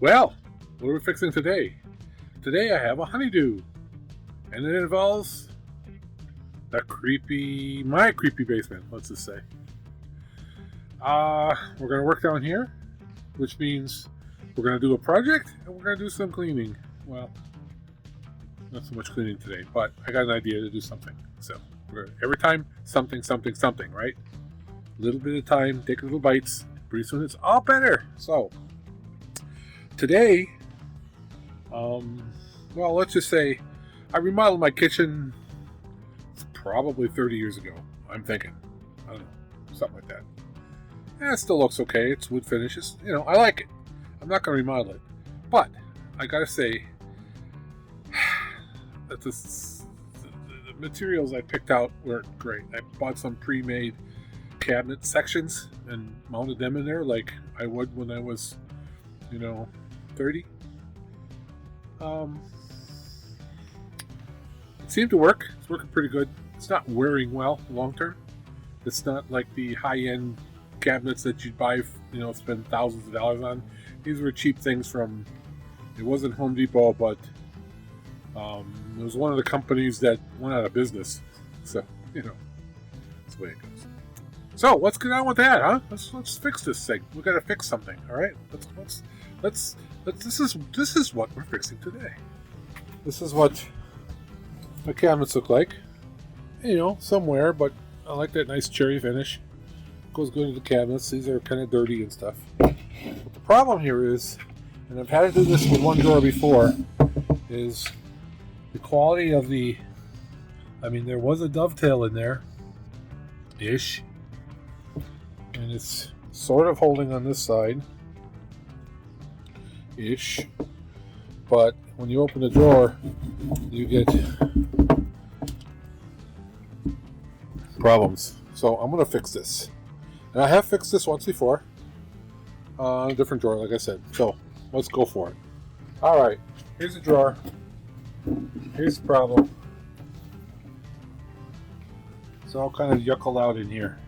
Well, what are we fixing today? Today I have a honeydew, and it involves my creepy basement, let's just say. We're going to work down here, which means we're going to do a project, and we're going to do some cleaning. Well, not so much cleaning today, but I got an idea to do something. So, every time, something, right? A little bit of time, take little bites. Pretty soon it's all better. So, today, well, let's just say I remodeled my kitchen probably 30 years ago. I'm thinking. I don't know. Something like that. Yeah, it still looks okay. It's wood finishes. I like it. I'm not going to remodel it. But, I gotta say, that the materials I picked out weren't great. I bought some pre-made cabinet sections and mounted them in there like I would when I was, 30. It seemed to work. It's working pretty good. It's not wearing well long term. It's not like the high-end cabinets that you'd buy, spend thousands of dollars on. These were cheap things from, it wasn't Home Depot, but it was one of the companies that went out of business. So, that's the way it goes. So, let's get on with that, huh? Let's fix this thing. We gotta fix something, all right? Let's. This is what we're fixing today. This is what my cabinets look like. Somewhere, but I like that nice cherry finish. Goes good to the cabinets. These are kind of dirty and stuff. But the problem here is, and I've had to do this with one drawer before, is the quality of the. There was a dovetail in there, ish, and it's sort of holding on this side, ish. But when you open the drawer, you get problems. So I'm going to fix this. And I have fixed this once before. A different drawer, like I said. So let's go for it. Alright, here's the drawer. Here's the problem. It's all kind of yuckled out in here.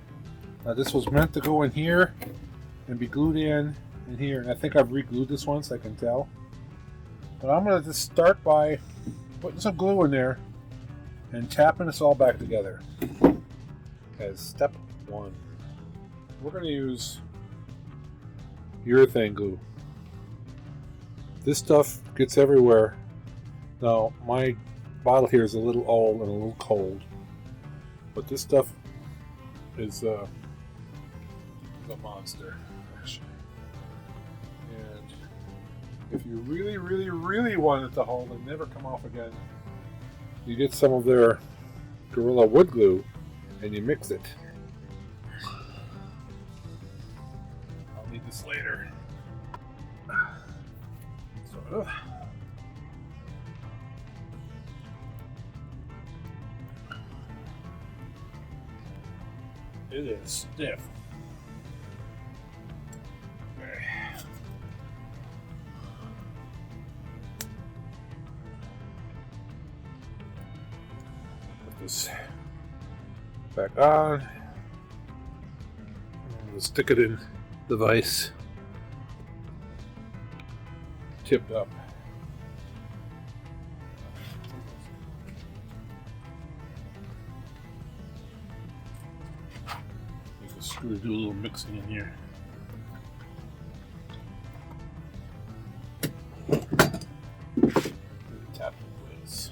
Now this was meant to go in here and be glued in here. And I think I've re-glued this once, I can tell. But I'm going to just start by putting some glue in there and tapping this all back together. As step one. We're going to use urethane glue. This stuff gets everywhere. Now, my bottle here is a little old and a little cold. But this stuff is a monster, actually. And if you really, really, really want it to hold and never come off again, you get some of their Gorilla wood glue and you mix it. I'll need this later. Sort of. It is stiff. Okay. Put this back on. And we'll stick it in the vise. Tipped up. Do a little mixing in here. Tap in place.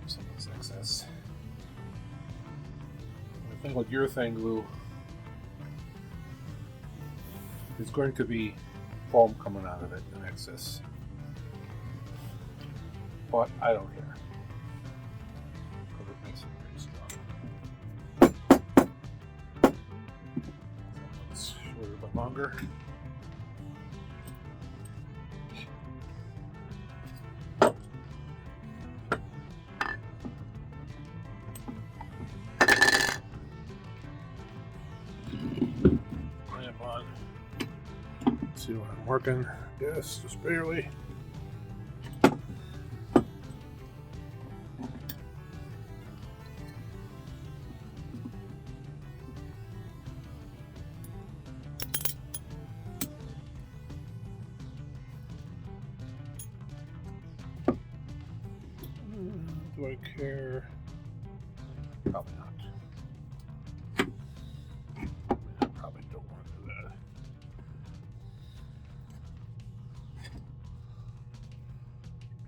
Some of this excess. The thing with urethane glue is going to be foam coming out of it in excess. But I don't care. Because it makes it pretty strong. Let's shorter but longer. Clamp on. See what I'm working. Yes, just barely. care? Probably not. I probably don't want to do that.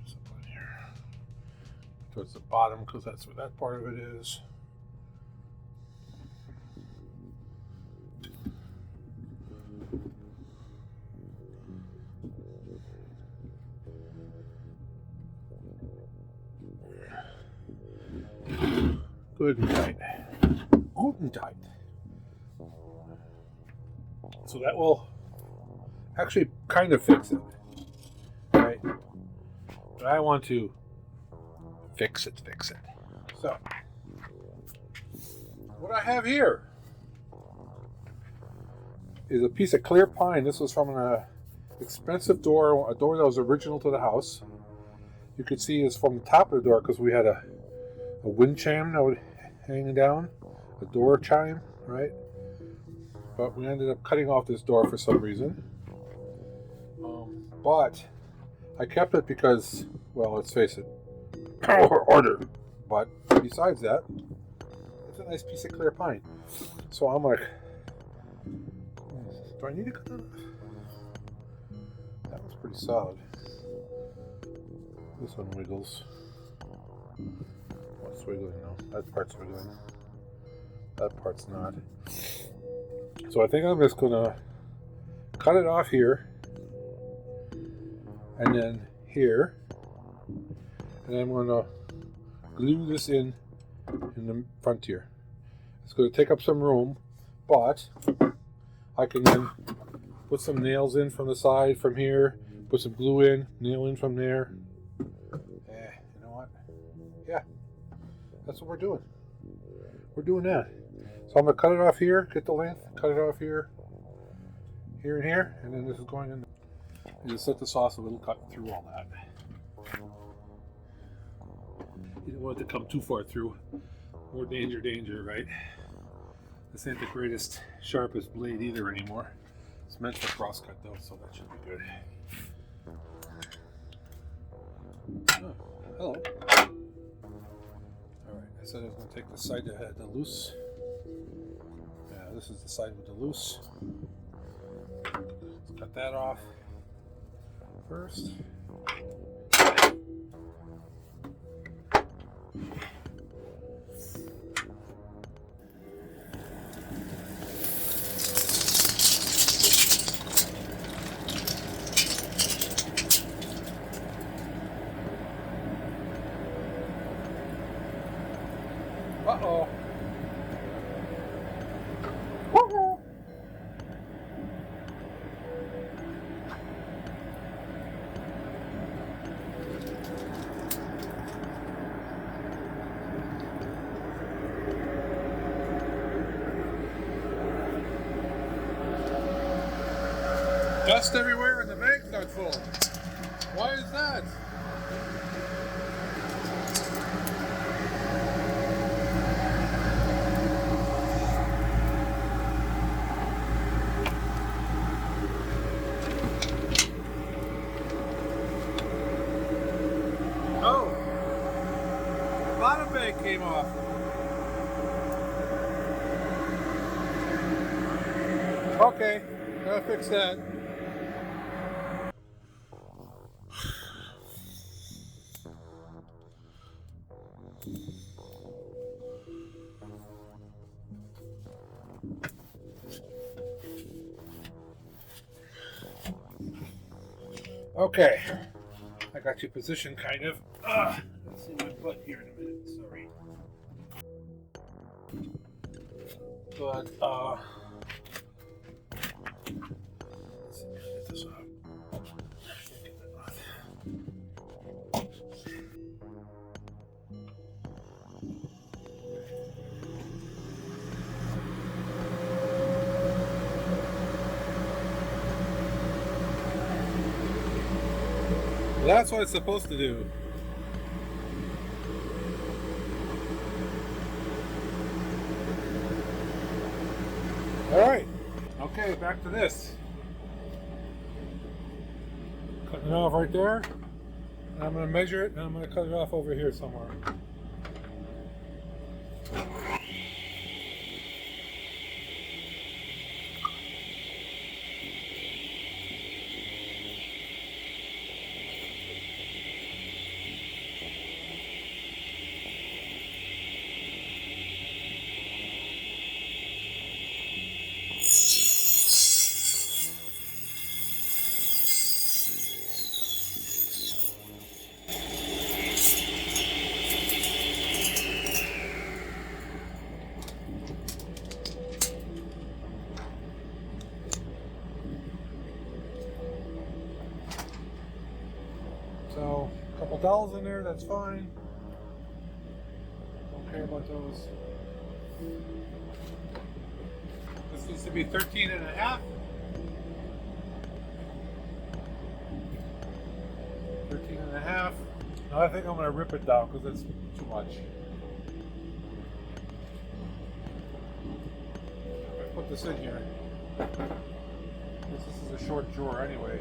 Something here towards the bottom because that's where that part of it is. Good and tight. Good and tight. So that will actually kind of fix it. Right? But I want to fix it. So, what I have here is a piece of clear pine. This was from an expensive door, a door that was original to the house. You could see it's from the top of the door because we had a wind chime that would hang down, a door chime, right? But we ended up cutting off this door for some reason. But I kept it because, well, let's face it, order. But besides that, it's a nice piece of clear pine. So I'm like, do I need to cut that? That was pretty solid. This one wiggles. What's wiggling? No, that part's wiggling. That part's not. So I think I'm just gonna cut it off here, and then here, and I'm gonna glue this in the front here. It's gonna take up some room, but I can then put some nails in from the side from here, put some glue in, nail in from there. You know what? Yeah, that's what we're doing. We're doing that. So I'm going to cut it off here, get the length, cut it off here, here and here, and then this is going in. You just set the sauce so it'll cut through all that. You don't want it to come too far through. More danger, right? This ain't the greatest, sharpest blade either anymore. It's meant for cross cut though, so that should be good. Oh, hello. Alright, I said I was going to take the side that had the loose. Yeah, this is the side with the loose. Let's cut that off first. Uh-oh. Dust everywhere and the bag's not full. Why is that? Oh, the bottom bag came off. Okay, gotta fix that. Okay, I got you positioned kind of. Let's see my butt here in a minute, sorry. But, let's see, get this off. Get that off. That's what it's supposed to do. Alright. Okay, back to this. Cutting it off right there. And I'm going to measure it and I'm going to cut it off over here somewhere. dowels in there, that's fine. Don't care about those. This needs to be 13 and a half. 13 and a half. Now I think I'm going to rip it down because it's too much. If I put this in here, this is a short drawer anyway.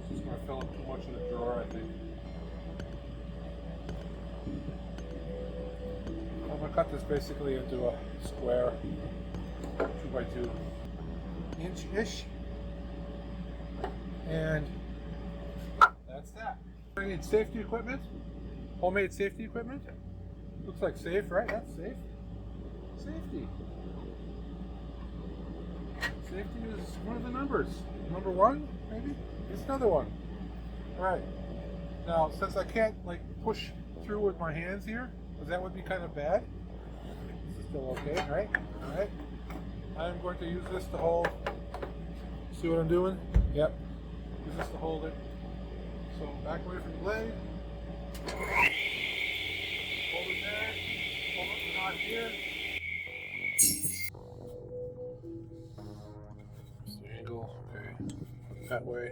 This is going to fill up too much in the drawer, I think. I'm going to cut this basically into a square 2x2 inch-ish. And that's that. I need safety equipment. Homemade safety equipment. Looks like safe, right? That's safe. Safety. Safety is one of the numbers. Number one, maybe? It's another one. Alright. Now, since I can't like push through with my hands here, because that would be kind of bad. This is still okay, right? Alright. I'm going to use this to hold. See what I'm doing? Yep. Use this to hold it. So back away from the blade. Hold it there. Hold up the knot here. Just the angle. Okay. That way.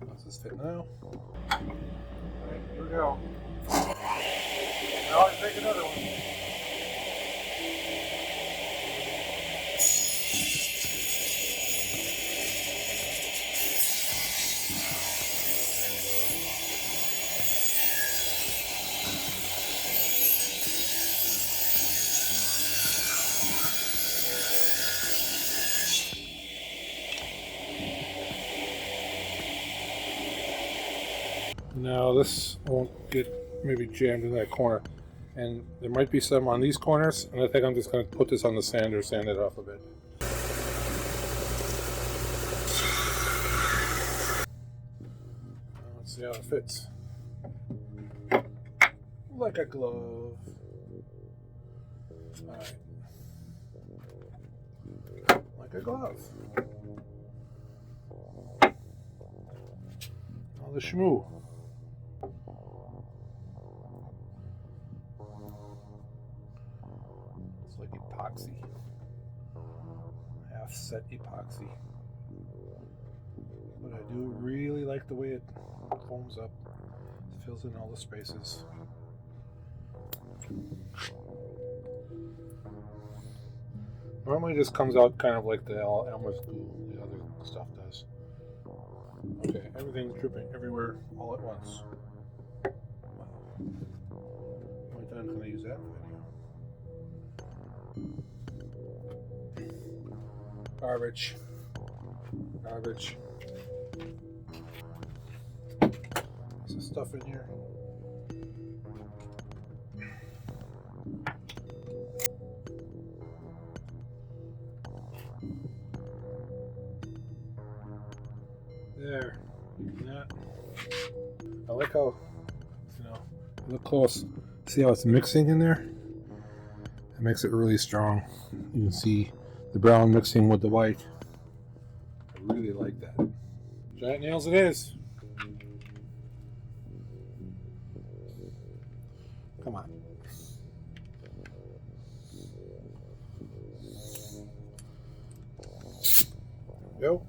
Does this fit now? Alright, here we go. Now let's take another one. Now this won't get maybe jammed in that corner, and there might be some on these corners, and I think I'm just going to put this on the sander, sand it off a bit. Let's see how it fits. Like a glove. Alright. Like a glove. Now the shmoo. It's like epoxy. Half set epoxy. But I do really like the way it foams up. It fills in all the spaces. Normally it just comes out kind of like the Elmer's glue, the other stuff does. Okay, everything's dripping everywhere all at once. What time can I use that video? Garbage. Garbage. There's some stuff in here. There. That. I like how, look close. See how it's mixing in there? It makes it really strong. You can see the brown mixing with the white. I really like that. Giant nails it is. Come on. Go.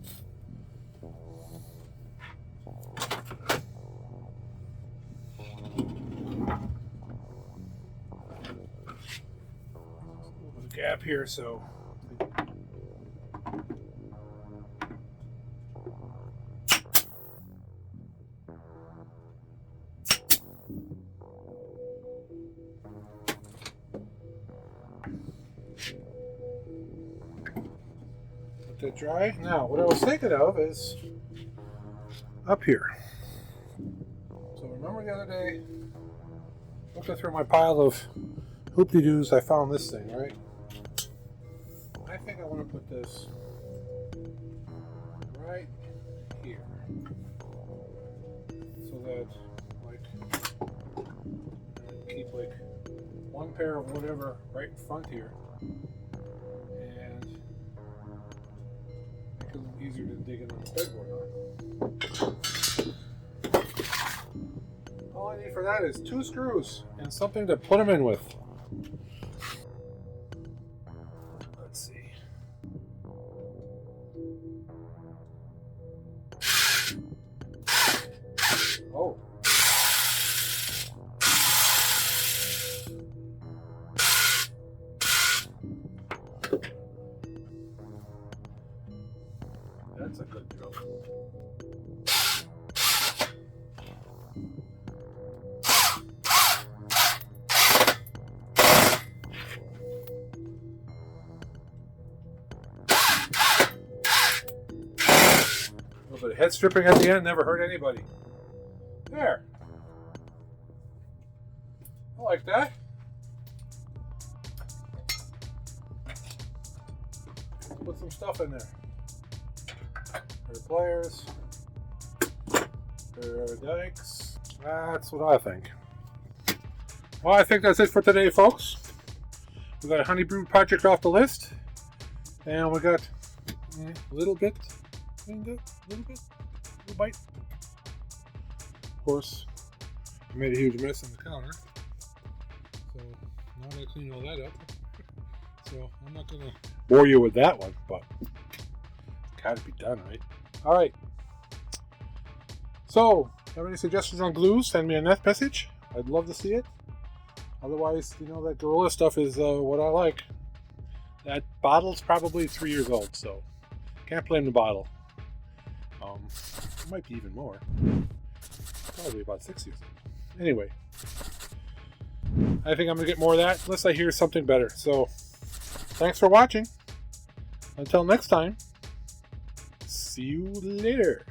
Gap here, so let that dry. Now, what I was thinking of is up here. So remember the other day, looking through my pile of hoop-de-doos, I found this thing, right? I think I want to put this right here, so that keep one pair of whatever right in front here, and make a little easier than digging on the pegboard. All I need for that is 2 screws and something to put them in with. Let's see. Oh. That's a good drill. A little bit of head stripping at the end never hurt anybody. There. I like that. Put some stuff in there. Pair of pliers. Pair of dikes. That's what I think. Well, I think that's it for today, folks. We got a honey brew project off the list. And we got a little bit cleaned up. A little bite. Of course, I made a huge mess on the counter. So now I'm going to clean all that up. So I'm not going to bore you with that one, but it's got to be done, right? All right. So, have any suggestions on glues? Send me a message. I'd love to see it. Otherwise, you know, that Gorilla stuff is what I like. That bottle's probably 3 years old, so can't blame the bottle. It might be even more. Probably about 6 years old. Anyway, I think I'm going to get more of that unless I hear something better. So, thanks for watching. Until next time, see you later.